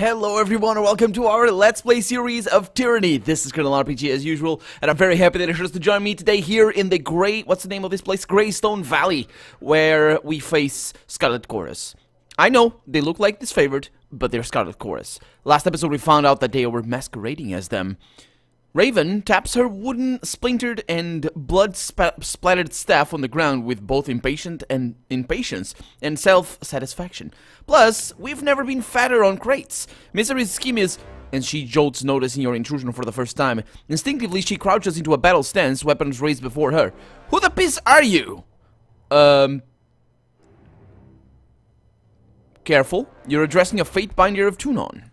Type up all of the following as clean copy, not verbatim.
Hello everyone and welcome to our Let's Play series of Tyranny. This is Colonel RPG as usual, and I'm very happy that you chose to join me today here in the what's the name of this place? Greystone Valley, where we face Scarlet Chorus. I know, they look like disfavored, but they're Scarlet Chorus. Last episode we found out that they were masquerading as them. Raven taps her wooden, splintered, and blood-splattered staff on the ground with both impatience and self-satisfaction. Plus, we've never been fatter on crates. Misery's scheme is, and she jolts noticing your intrusion for the first time. Instinctively, she crouches into a battle stance, weapons raised before her. Who the piss are you? Careful. You're addressing a Fatebinder of Tunon.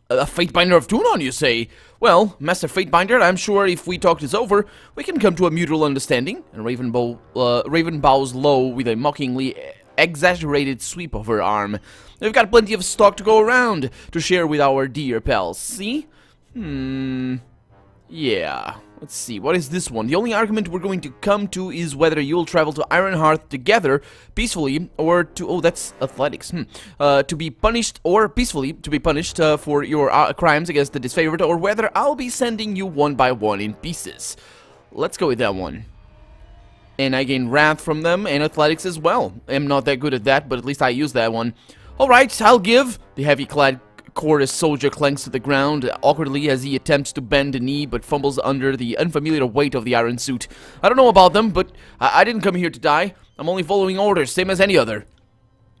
A Fatebinder of Tunon, you say? Well, Master Fatebinder, I'm sure if we talk this over, we can come to a mutual understanding. And Raven bows low with a mockingly exaggerated sweep of her arm. We've got plenty of stock to go around to share with our dear pals, see? Yeah. Let's see, what is this one? The only argument we're going to come to is whether you'll travel to Ironhearth together, peacefully, or to... Oh, that's athletics. To be punished, or peacefully, to be punished for your crimes against the disfavored, or whether I'll be sending you one by one in pieces. Let's go with that one. And I gain wrath from them, and athletics as well. I'm not that good at that, but at least I use that one. Alright, I'll give. The heavy-clad Chorus soldier clanks to the ground awkwardly as he attempts to bend a knee but fumbles under the unfamiliar weight of the iron suit. I don't know about them, but I didn't come here to die. I'm only following orders, same as any other.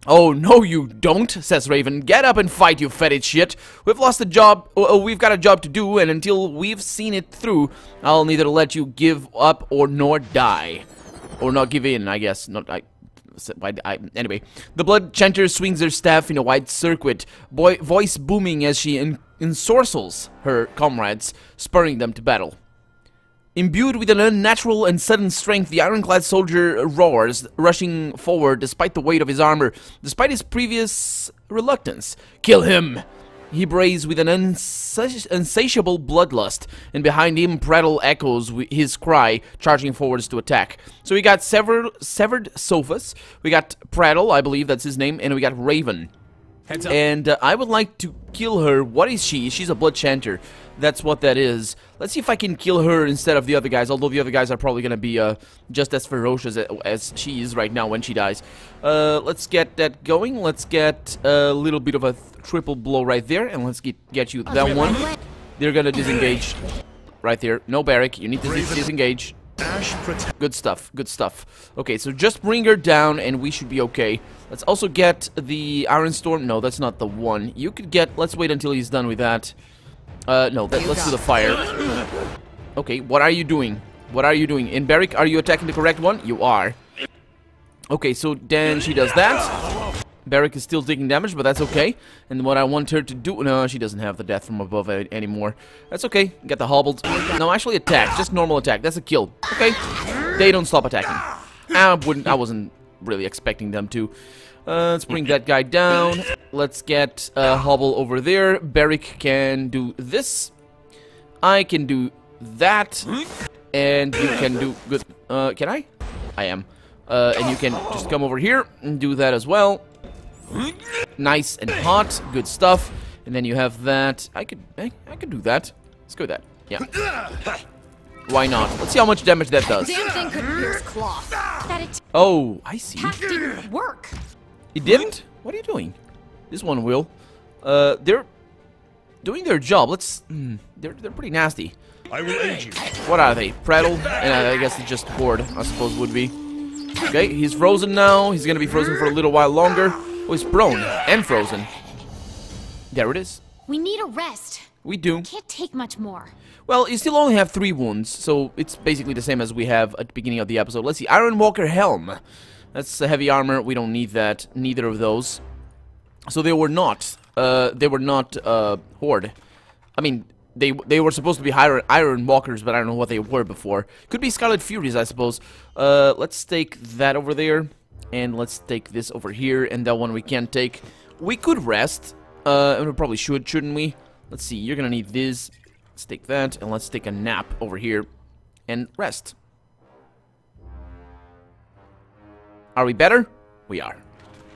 Oh, no you don't, says Raven. Get up and fight, you fetid shit. We've lost a job, we've got a job to do, and until we've seen it through, I'll neither let you give up or nor die. Or not give in, I guess. Anyway, the blood chanter swings her staff in a wide circuit, voice booming as she ensorcels her comrades, spurring them to battle. Imbued with an unnatural and sudden strength, the ironclad soldier roars, rushing forward despite the weight of his armor, despite his previous reluctance. Kill him! He brays with an insatiable bloodlust, and behind him Prattle echoes his cry, charging forwards to attack. So we got severed sofas, we got Prattle, I believe that's his name, and we got Raven. Heads up. And I would like to kill her. What is she? She's a blood chanter. That's what that is. Let's see if I can kill her instead of the other guys, although the other guys are probably going to be just as ferocious as she is right now when she dies. Let's get that going. Let's get a little bit of a triple blow right there, and let's get you that one. They're going to disengage right there. No barrack. You need to disengage. Good stuff, good stuff. Okay, so just bring her down and we should be okay. Let's also get the Iron Storm. No, that's not the one. You could get... Let's wait until he's done with that. No, let's do the fire. Okay, what are you doing? What are you doing? In barrack, are you attacking the correct one? You are. Okay, so then she does that. Barrack is still taking damage, but that's okay. And what I want her to do... No, she doesn't have the death from above anymore. That's okay. Get the hobbled. No, actually attack. Just normal attack. That's a kill. Okay. They don't stop attacking. I wasn't really expecting them to. Let's bring that guy down. Let's get Hobble over there. Barrack can do this. I can do that. And you can do... Good. Can I? I am. And you can just come over here and do that as well. Nice and hot, good stuff. And then you have that. I could do that. Let's go with that. Yeah. Why not? Let's see how much damage that does. Damn thing could pierce cloth. Oh, I see. That didn't work. It didn't? What are you doing? This one will. They're doing their job. Let's. They're pretty nasty. I will aid you. What are they? Prattle? And I guess it's just bored. I suppose would be. Okay, he's frozen now. He's gonna be frozen for a little while longer. Oh, he's prone and frozen. There it is. We need a rest. We do. Can't take much more. Well, you still only have 3 wounds, so it's basically the same as we have at the beginning of the episode. Let's see, Iron Walker Helm. That's a heavy armor. We don't need that. Neither of those. So they were not Horde. I mean, they were supposed to be Iron Walkers, but I don't know what they were before. Could be Scarlet Furies, I suppose. Let's take that over there. And let's take this over here, and that one we can't take. We could rest, and we probably should, shouldn't we? Let's see, you're gonna need this. Let's take that, and let's take a nap over here, and rest. Are we better? We are.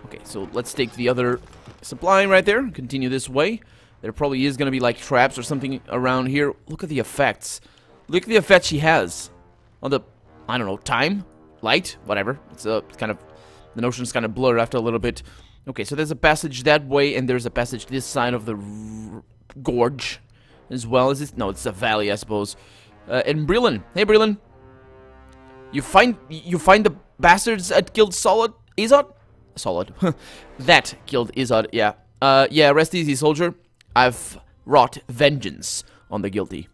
Okay, so let's take the other supply right there. Continue this way. There probably is gonna be like traps or something around here. Look at the effects. Look at the effect she has on the, I don't know, time, light, whatever. It's kind of, the notion's kind of blurred after a little bit. Okay, so there's a passage that way, and there's a passage this side of the gorge, as well as this. No, it's a valley, I suppose. And Bleden, hey Bleden, you find the bastards that killed Izod? Solid. That killed Izod, yeah. Yeah, rest easy, soldier. I've wrought vengeance on the guilty.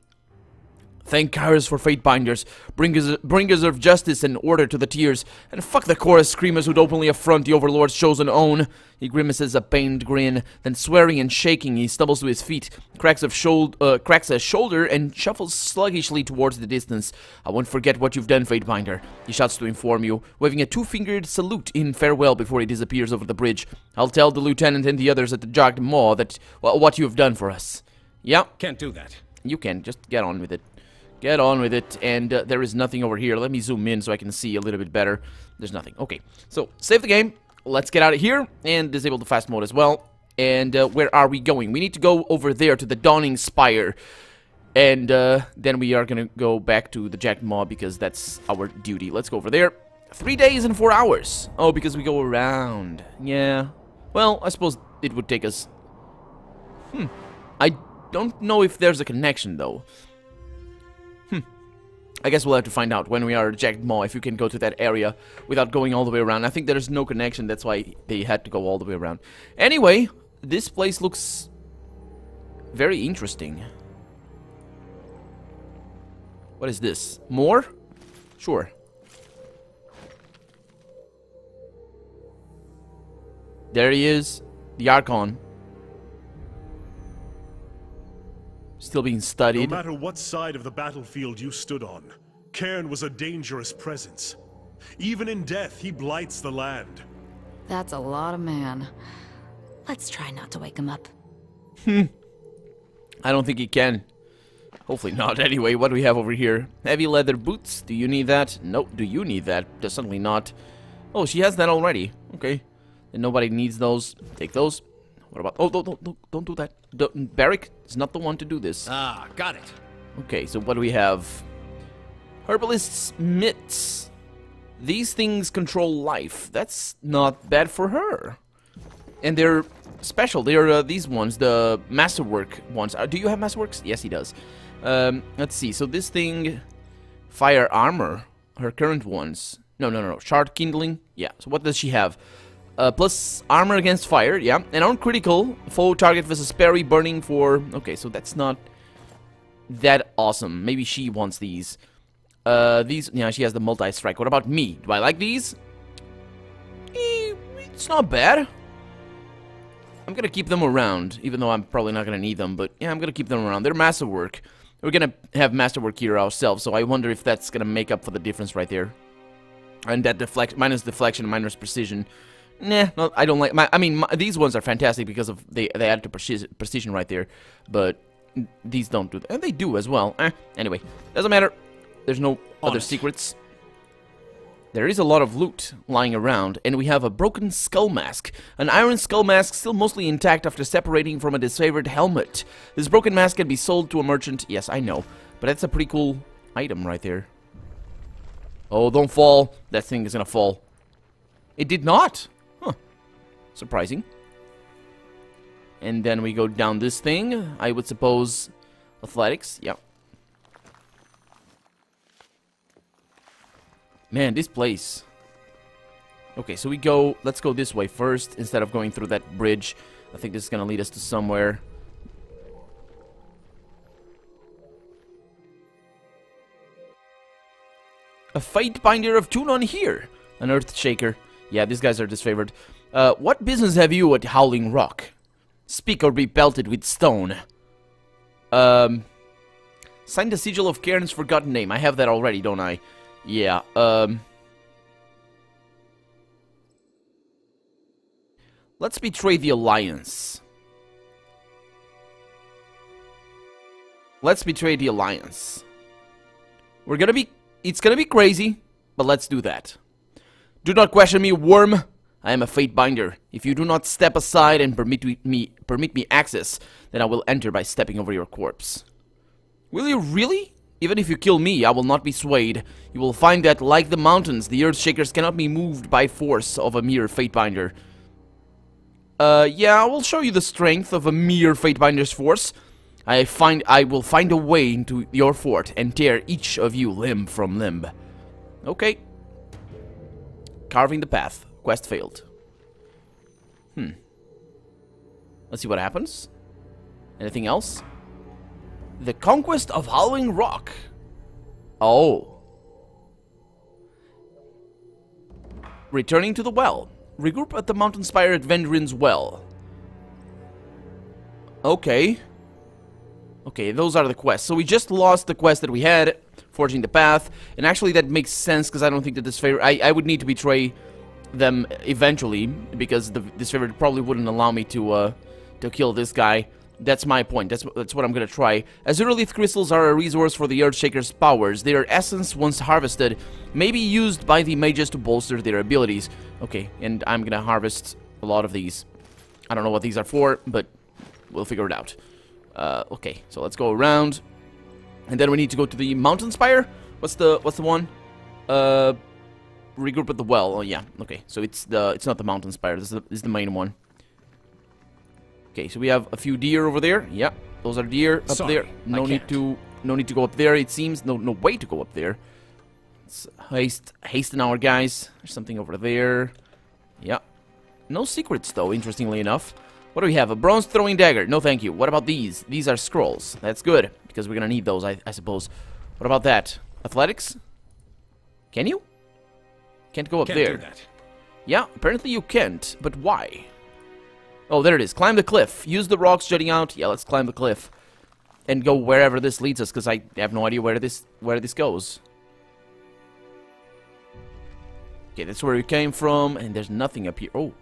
Thank Kairos for Fatebinders, bringers of justice and order to the tears, and fuck the chorus screamers who'd openly affront the Overlord's chosen own. He grimaces a pained grin, then swearing and shaking, he stumbles to his feet, cracks a shoulder, and shuffles sluggishly towards the distance. I won't forget what you've done, Fatebinder, he shouts to inform you, waving a two-fingered salute in farewell before he disappears over the bridge. I'll tell the lieutenant and the others at the Jagged Maw that what you have done for us. Yeah. Can't do that. You can. Just get on with it. Get on with it, and there is nothing over here. Let me zoom in so I can see a little bit better. There's nothing. Okay, so save the game. Let's get out of here and disable the fast mode as well. And where are we going? We need to go over there to the Dawning Spire. And then we are going to go back to the Jagged Maw because that's our duty. Let's go over there. 3 days and 4 hours. Oh, because we go around. Yeah. Well, I suppose it would take us... I don't know if there's a connection, though. I guess we'll have to find out when we are at Jagged Maw if you can go to that area without going all the way around. I think there's no connection, that's why they had to go all the way around. Anyway, this place looks very interesting. What is this? More? Sure. There he is, the Archon. Still being studied. No matter what side of the battlefield you stood on, Cairn was a dangerous presence. Even in death, he blights the land. That's a lot of man. Let's try not to wake him up. I don't think he can. Hopefully not. Anyway, what do we have over here? Heavy leather boots. Do you need that? Nope. Do you need that? Certainly not. Oh, she has that already. Okay. And nobody needs those. Take those. What about... Oh, don't do that. Barrick is not the one to do this. Ah, got it. Okay, so what do we have? Herbalist's mitts. These things control life. That's not bad for her. And they're special. They're these ones, the masterwork ones. Do you have masterworks? Yes, he does. Let's see. So this thing, fire armor. Her current ones. No. Shard kindling. Yeah. So what does she have? Plus armor against fire, yeah. And on critical, foe target versus parry burning for... Okay, so that's not that awesome. Maybe she wants these. These... Yeah, she has the multi-strike. What about me? Do I like these? It's not bad. I'm gonna keep them around, even though I'm probably not gonna need them. But yeah, I'm gonna keep them around. They're masterwork. We're gonna have masterwork here ourselves, so I wonder if that's gonna make up for the difference right there. And that minus deflection, minus precision. Nah, no, I don't like. These ones are fantastic because of they add to precision right there, but these don't do that. And they do as well. Anyway, doesn't matter. There's no other secrets. There is a lot of loot lying around, and we have a broken skull mask. An iron skull mask still mostly intact after separating from a disfavored helmet. This broken mask can be sold to a merchant. Yes, I know, but that's a pretty cool item right there. Oh, don't fall. That thing is gonna fall. It did not. Huh. Surprising. And then we go down this thing. I would suppose athletics. Yeah. Man, this place. Okay, so we go... Let's go this way first instead of going through that bridge. I think this is gonna lead us to somewhere. A Fatebinder of Tunon here. An Earth Shaker. Yeah, these guys are disfavored. What business have you at Howling Rock? Speak or be belted with stone. Sign the Sigil of Cairn's Forgotten Name. I have that already, don't I? Yeah, let's betray the Alliance. Let's betray the Alliance. We're gonna be... It's gonna be crazy, but let's do that. Do not question me, worm. I am a Fatebinder. If you do not step aside and permit me access, then I will enter by stepping over your corpse. Will you really? Even if you kill me, I will not be swayed. You will find that, like the mountains, the Earthshakers cannot be moved by force of a mere Fatebinder. Yeah, I will show you the strength of a mere Fatebinder's force. I will find a way into your fort and tear each of you limb from limb. Okay. Carving the path. Quest failed. Let's see what happens. Anything else? The Conquest of Howling Rock. Oh. Returning to the well. Regroup at the mountain spire at Vendrin's well. Okay. Okay, those are the quests. So we just lost the quest that we had, forging the path. And actually that makes sense, because I don't think that this favor... I would need to betray them eventually, because this favor probably wouldn't allow me to kill this guy. That's my point. That's what I'm gonna try. Azurolith crystals are a resource for the Earthshaker's powers. Their essence, once harvested, may be used by the mages to bolster their abilities. Okay, and I'm gonna harvest a lot of these. I don't know what these are for, but we'll figure it out. Okay, so let's go around, and then we need to go to the mountain spire. What's the one? Regroup at the well. Oh yeah. Okay, so it's not the mountain spire. This is the main one. Okay, so we have a few deer over there. Yeah, those are deer up there. No need to go up there. It seems no way to go up there. Let's hasten our guys. There's something over there. Yeah, no secrets though. Interestingly enough, what do we have? A bronze throwing dagger. No, thank you. What about these? These are scrolls. That's good because we're gonna need those, I suppose. What about that? Athletics? Can you? Can't go up there. Do that. Yeah, apparently you can't. But why? Oh, there it is. Climb the cliff. Use the rocks jutting out. Yeah, let's climb the cliff. And go wherever this leads us, because I have no idea where this goes. Okay, that's where we came from, and there's nothing up here. Oh.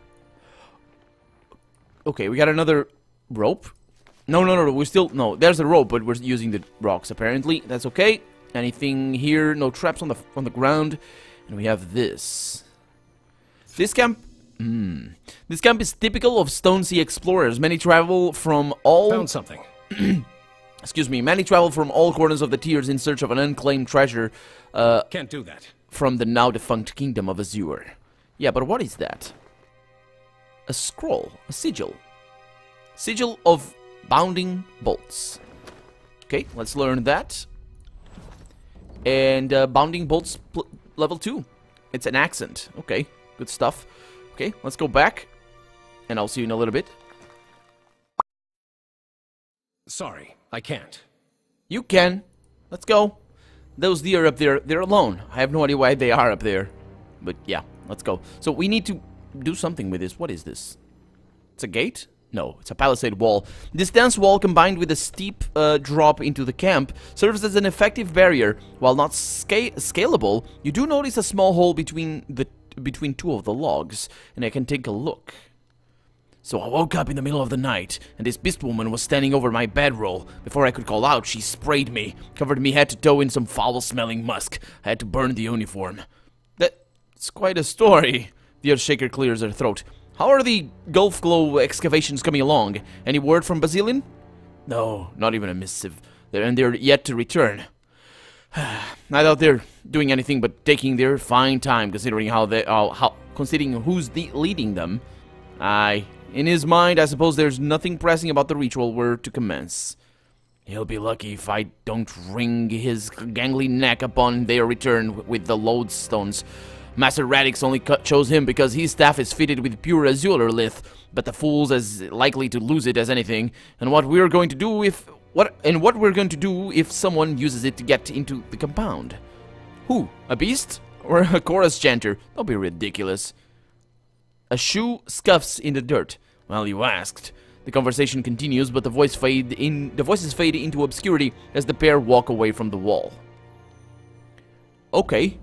Okay, we got another rope. No, we're still... No, there's a rope, but we're using the rocks, apparently. That's okay. Anything here? No traps on the ground. And we have this. This camp... This camp is typical of Stone Sea explorers. Many travel from all... Found something. Excuse me. Many travel from all corners of the tiers in search of an unclaimed treasure. Can't do that. From the now-defunct kingdom of Azure. Yeah, but what is that? A scroll. A sigil. Sigil of bounding bolts. Okay, let's learn that. And bounding bolts level 2. It's an accent. Okay, good stuff. Okay, let's go back, and I'll see you in a little bit. Sorry, I can't. You can. Let's go. Those deer up there, they're alone. I have no idea why they are up there. But yeah, let's go. So we need to do something with this. What is this? It's a gate? No, it's a palisade wall. This dense wall, combined with a steep drop into the camp, serves as an effective barrier. While not scalable, you do notice a small hole between two of the logs, and I can take a look. So I woke up in the middle of the night, and this beast woman was standing over my bedroll. Before I could call out, she sprayed me, covered me head to toe in some foul-smelling musk. I had to burn the uniform. That's quite a story. The Earthshaker clears her throat. How are the Gulf Glow excavations coming along? Any word from Basilian? No, not even a missive. They're yet to return. I doubt they're doing anything but taking their fine time, considering considering who's leading them. In his mind, I suppose there's nothing pressing about the ritual were to commence. He'll be lucky if I don't wring his gangly neck upon their return with the lodestones. Master Radix only chose him because his staff is fitted with pure Azurolith, but the fool's as likely to lose it as anything. And what we're going to do if someone uses it to get into the compound? Who? A beast? Or a chorus chanter? Don't be ridiculous. A shoe scuffs in the dirt. Well, you asked. The conversation continues, but the voices fade into obscurity as the pair walk away from the wall. Okay.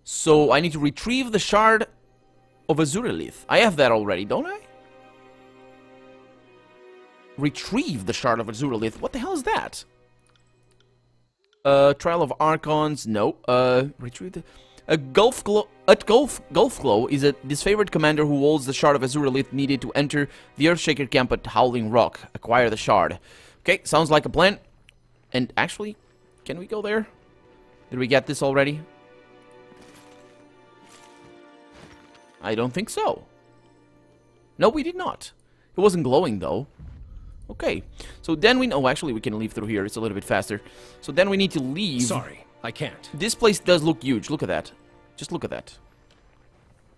So I need to retrieve the shard of Azurolith. I have that already, don't I? Retrieve the shard of Azurolith. What the hell is that? Trial of Archons. No. Retrieve the... Gulfglow is a disfavored commander who holds the shard of Azuralith needed to enter the Earthshaker camp at Howling Rock. Acquire the shard. Okay, sounds like a plan. And actually, can we go there? Did we get this already? I don't think so. No, we did not. It wasn't glowing, though. Okay, so then we... Oh, actually, we can leave through here. It's a little bit faster. So then we need to leave. Sorry, I can't. This place does look huge. Look at that. Just look at that.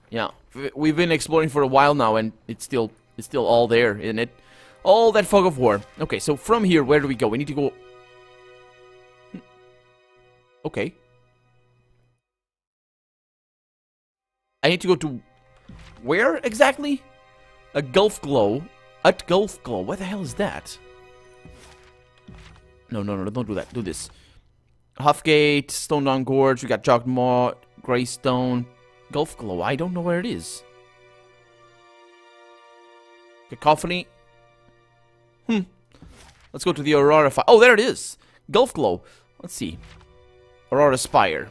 Yeah, we've been exploring for a while now, and it's still all there, isn't it? All that fog of war. Okay, so from here, where do we go? We need to go... Okay. I need to go to... Where exactly? A Gulfglow. At Gulfglow. What the hell is that? No, don't do that. Do this. Huffgate, Stone Down Gorge, we got Jogmaw, Greystone, Gulfglow. I don't know where it is. Cacophony. Let's go to the Aurora Fire. Oh, there it is. Gulfglow. Let's see. Aurora Spire.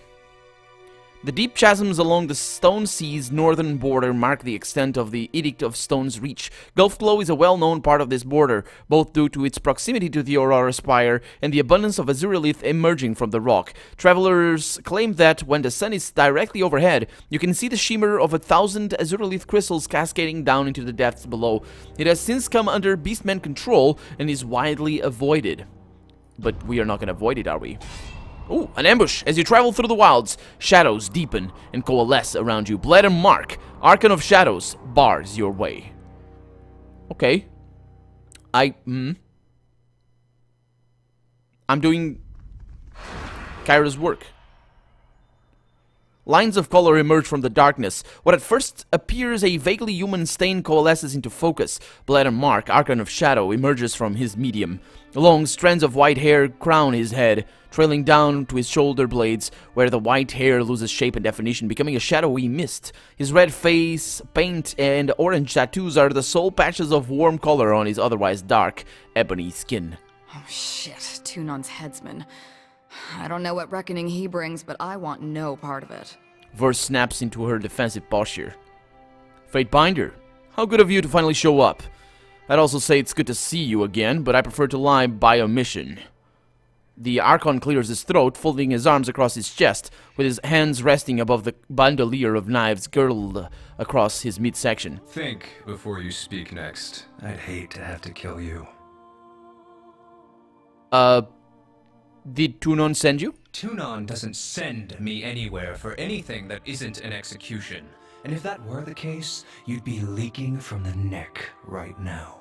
The deep chasms along the Stone Sea's northern border mark the extent of the Edict of Stone's reach. Gulfglow is a well-known part of this border, both due to its proximity to the Aurora Spire and the abundance of Azuralith emerging from the rock. Travelers claim that when the sun is directly overhead, you can see the shimmer of 1,000 Azuralith crystals cascading down into the depths below. It has since come under Beastman control and is widely avoided. But we are not going to avoid it, are we? Ooh, an ambush! As you travel through the wilds, shadows deepen and coalesce around you. Bleden Mark, Archon of Shadows, bars your way. Okay. I'm doing Kyra's work. Lines of color emerge from the darkness. What at first appears a vaguely human stain coalesces into focus. Bleden Mark, Archon of Shadow, emerges from his medium. Long strands of white hair crown his head, trailing down to his shoulder blades, where the white hair loses shape and definition, becoming a shadowy mist. His red face, paint, and orange tattoos are the sole patches of warm color on his otherwise dark, ebony skin. Oh shit, Tunon's headsman. I don't know what reckoning he brings, but I want no part of it. Verse snaps into her defensive posture. Fatebinder, how good of you to finally show up. I'd also say it's good to see you again, but I prefer to lie by omission. The Archon clears his throat, folding his arms across his chest, with his hands resting above the bandolier of knives girdled across his midsection. Think before you speak next. I'd hate to have to kill you. Did Tunon send you? Tunon doesn't send me anywhere for anything that isn't an execution. And if that were the case, you'd be leaking from the neck right now.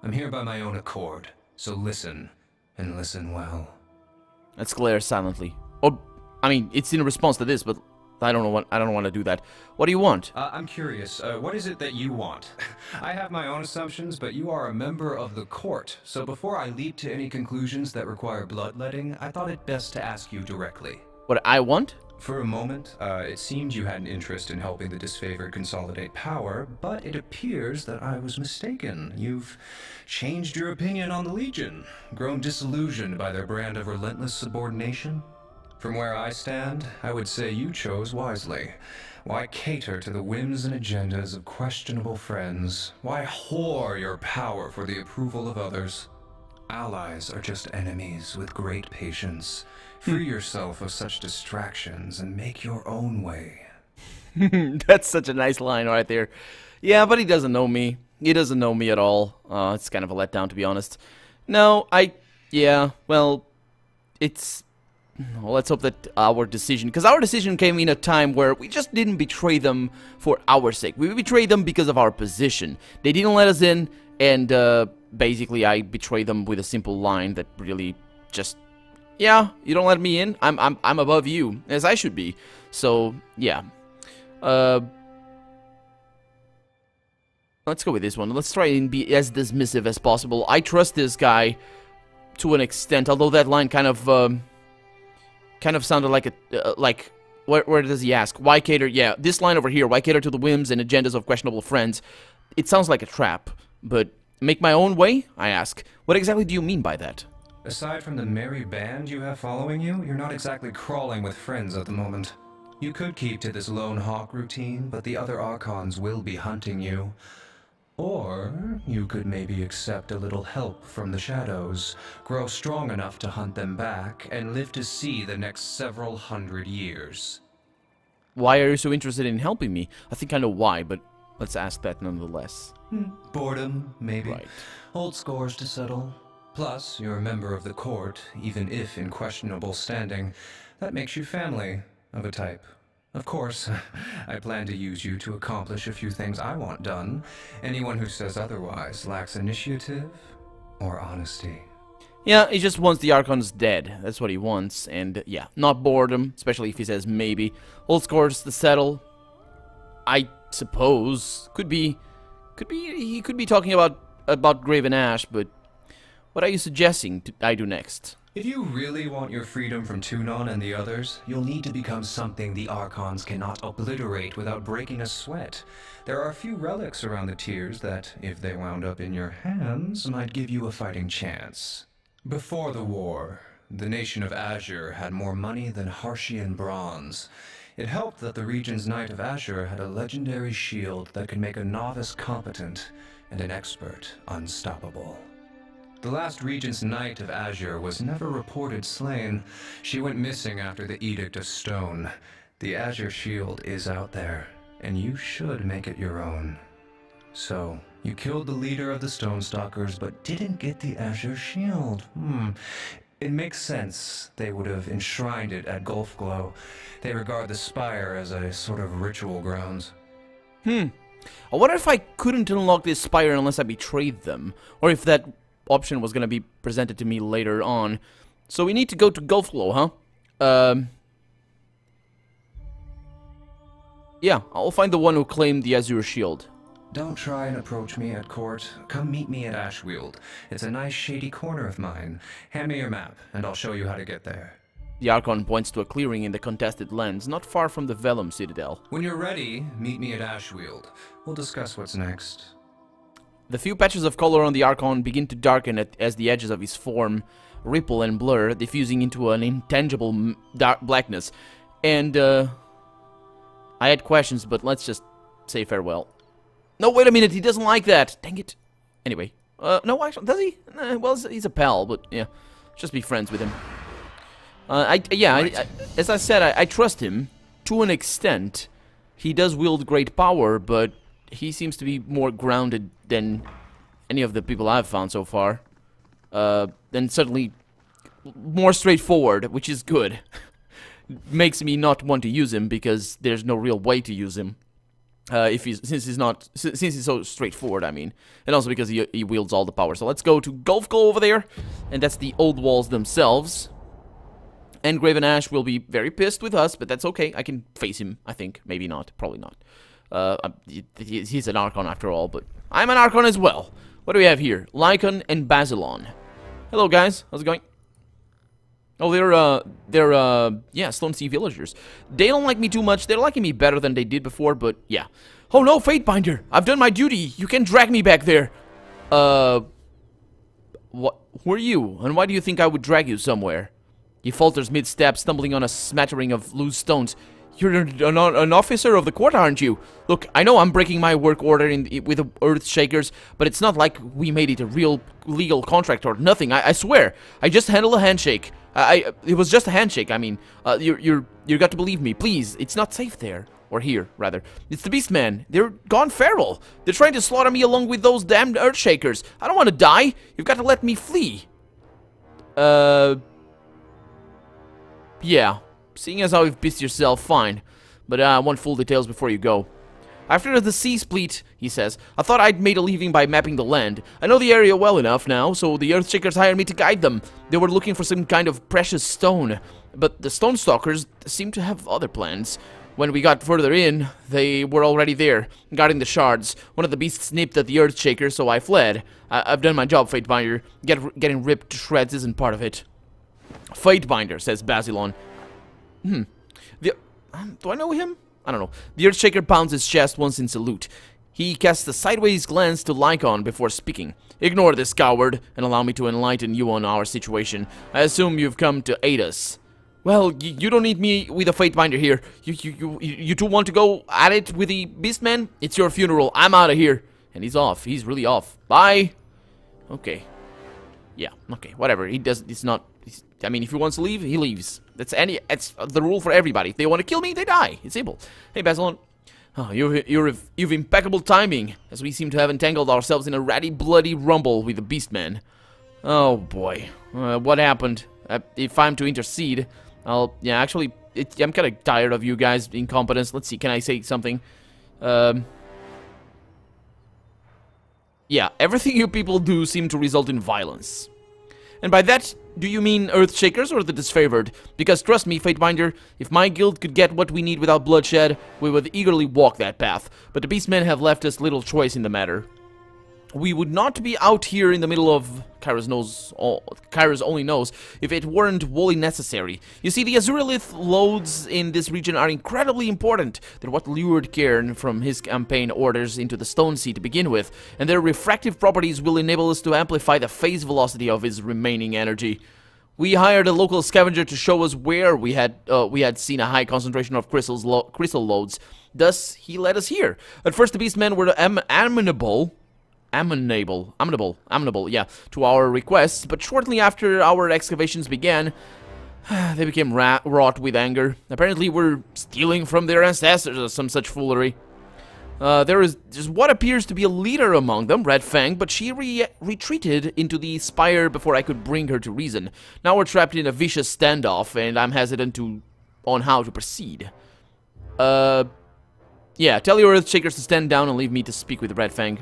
I'm here by my own accord, so listen, and listen well. Let's glare silently. Oh, I mean, it's in response to this, but I don't want to do that. What do you want? I'm curious. What is it that you want? I have my own assumptions, but you are a member of the court. So before I leap to any conclusions that require bloodletting, I thought it best to ask you directly. What I want? For a moment, it seemed you had an interest in helping the disfavored consolidate power, but it appears that I was mistaken. You've changed your opinion on the Legion, grown disillusioned by their brand of relentless subordination. From where I stand, I would say you chose wisely. Why cater to the whims and agendas of questionable friends? Why whore your power for the approval of others? Allies are just enemies with great patience. Free yourself of such distractions and make your own way. That's such a nice line right there. Yeah, but he doesn't know me. He doesn't know me at all. It's kind of a letdown, to be honest. No, yeah, well, it's... Well, let's hope that our decision... Because our decision came in a time where we just didn't betray them for our sake. We betrayed them because of our position. They didn't let us in, and basically I betrayed them with a simple line that really just... Yeah, you don't let me in, I'm above you, as I should be. So, yeah. Let's go with this one. Let's try and be as dismissive as possible. I trust this guy to an extent, although that line kind of sounded like a, where does he ask? Why cater? Yeah, this line over here, why cater to the whims and agendas of questionable friends? It sounds like a trap, but make my own way? I ask. What exactly do you mean by that? Aside from the merry band you have following you, you're not exactly crawling with friends at the moment. You could keep to this lone hawk routine, but the other Archons will be hunting you. Or you could maybe accept a little help from the shadows, grow strong enough to hunt them back, and live to see the next several hundred years. Why are you so interested in helping me? I think I know why, but let's ask that nonetheless. Boredom, maybe. Right. Old scores to settle. Plus, you're a member of the court, even if in questionable standing. That makes you family, of a type. Of course, I plan to use you to accomplish a few things I want done. Anyone who says otherwise lacks initiative or honesty. Yeah, he just wants the Archons dead. That's what he wants. And yeah, not boredom, especially if he says maybe. Old scores to settle. I suppose he could be talking about Graven Ash, but what are you suggesting I do next? If you really want your freedom from Tunon and the others, you'll need to become something the Archons cannot obliterate without breaking a sweat. There are a few relics around the tiers that, if they wound up in your hands, might give you a fighting chance. Before the war, the nation of Azure had more money than Harshian bronze. It helped that the region's Knight of Azure had a legendary shield that could make a novice competent and an expert unstoppable. The last Regent's Knight of Azure was never reported slain. She went missing after the Edict of Stone. The Azure Shield is out there, and you should make it your own. So, you killed the leader of the Stonestalkers, but didn't get the Azure Shield. It makes sense they would have enshrined it at Gulfglow. They regard the Spire as a sort of ritual grounds. I wonder if I couldn't unlock this Spire unless I betrayed them, or if that option was going to be presented to me later on. So we need to go to Gulfglow, huh? Yeah, I'll find the one who claimed the Azure Shield. Don't try and approach me at court. Come meet me at Ashweald. It's a nice shady corner of mine. Hand me your map, and I'll show you how to get there. The Archon points to a clearing in the contested lands, not far from the Vellum Citadel. When you're ready, meet me at Ashweald. We'll discuss what's next. The few patches of color on the Archon begin to darken as the edges of his form ripple and blur, diffusing into an intangible dark blackness. And, I had questions, but let's just say farewell. No, wait a minute, he doesn't like that! Dang it. Anyway, no, actually, does he? Well, he's a pal, but, yeah, just be friends with him. As I said, I trust him to an extent. He does wield great power, but he seems to be more grounded than any of the people I've found so far. And certainly more straightforward, which is good. Makes me not want to use him because there's no real way to use him. Since he's so straightforward, I mean. And also because he wields all the power. So let's go to Gulfglow over there. And that's the old walls themselves. And Graven Ash will be very pissed with us, but that's okay. I can face him, I think. Maybe not. Probably not. He's an Archon after all, but I'm an Archon as well. What do we have here? Lycon and Basilon. Hello, guys. How's it going? Oh, they're Stone Sea villagers. They don't like me too much. They're liking me better than they did before, but yeah. Oh no, Fatebinder! I've done my duty! You can't drag me back there! What? Who are you? And why do you think I would drag you somewhere? He falters mid-step, stumbling on a smattering of loose stones. You're an officer of the court, aren't you? Look, I know I'm breaking my work order with the Earthshakers, but it's not like we made it a real legal contract or nothing. I swear. I just handled a handshake. It was just a handshake. I mean, you got to believe me, please. It's not safe there. Or here, rather. It's the Beastmen. They're gone feral. They're trying to slaughter me along with those damned Earthshakers. I don't want to die. You've got to let me flee. Yeah. Seeing as how you've pissed yourself, fine. But I want full details before you go. After the sea split, he says, I thought I'd made a living by mapping the land. I know the area well enough now, so the Earthshakers hired me to guide them. They were looking for some kind of precious stone. But the Stonestalkers seem to have other plans. When we got further in, they were already there, guarding the shards. One of the beasts nipped at the Earthshaker, so I fled. I've done my job, Fatebinder. Getting ripped to shreds isn't part of it. Fatebinder, says Basilon. Do I know him? I don't know. The Earthshaker pounds his chest once in salute. He casts a sideways glance to Lycon before speaking. Ignore this, coward, and allow me to enlighten you on our situation. I assume you've come to aid us. Well, you don't need me with a Fatebinder here. You two want to go at it with the Beastman? It's your funeral. I'm out of here. And he's off. He's really off. Bye. Okay. Yeah, okay, whatever. He does, it's not, I mean, if he wants to leave, he leaves. It's the rule for everybody. If they want to kill me, they die. It's simple. Hey, Basilon. Oh, you've impeccable timing, as we seem to have entangled ourselves in a ratty, bloody rumble with the Beastman. Oh, boy. What happened? If I'm to intercede, yeah, actually, I'm kind of tired of you guys' incompetence. Let's see, can I say something? Yeah, everything you people do seem to result in violence. And by that, do you mean Earthshakers or the disfavored? Because trust me, Fatebinder, if my guild could get what we need without bloodshed, we would eagerly walk that path. But the Beastmen have left us little choice in the matter. We would not be out here in the middle of Kairos only knows if it weren't wholly necessary. You see, the Azurolith loads in this region are incredibly important. They're what lured Cairn from his campaign orders into the Stone Sea to begin with, and their refractive properties will enable us to amplify the phase velocity of his remaining energy. We hired a local scavenger to show us where we had seen a high concentration of crystal loads. Thus, he led us here. At first, the Beastmen were amenable, yeah, to our requests, but shortly after our excavations began, they became wrought with anger. Apparently, we're stealing from their ancestors or some such foolery. There is what appears to be a leader among them, Red Fang, but she retreated into the spire before I could bring her to reason. Now we're trapped in a vicious standoff, and I'm hesitant on how to proceed. Yeah, tell your Earthshakers to stand down and leave me to speak with Red Fang.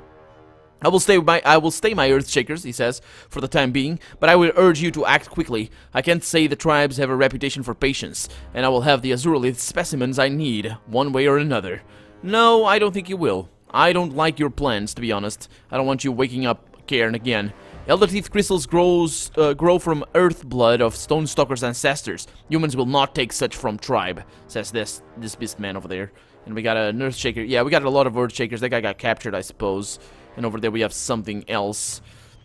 I will stay my Earthshakers, he says, for the time being, but I will urge you to act quickly. I can't say the tribes have a reputation for patience, and I will have the Azurolith specimens I need, one way or another. No, I don't think you will. I don't like your plans, to be honest. I don't want you waking up Cairn again. Elder Teeth crystals grow from earth blood of Stonestalker's ancestors. Humans will not take such from tribe, says this Beastman over there. And we got a Earthshaker. Yeah, we got a lot of Earthshakers. That guy got captured, I suppose. And over there we have something else.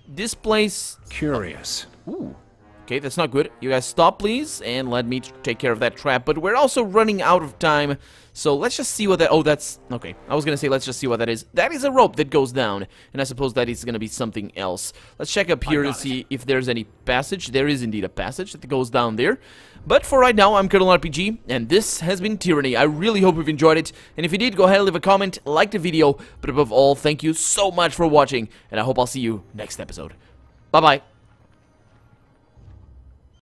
This place... Curious. Ooh. Okay, that's not good. You guys stop, please, and let me take care of that trap. But we're also running out of time, so let's just see what that... Oh, that's... Okay, I was gonna say let's just see what that is. That is a rope that goes down, and I suppose that is gonna be something else. Let's check up here and see if there's any passage. There is indeed a passage that goes down there. But for right now, I'm Colonel RPG, and this has been Tyranny. I really hope you've enjoyed it, and if you did, go ahead and leave a comment, like the video, but above all, thank you so much for watching, and I hope I'll see you next episode. Bye-bye.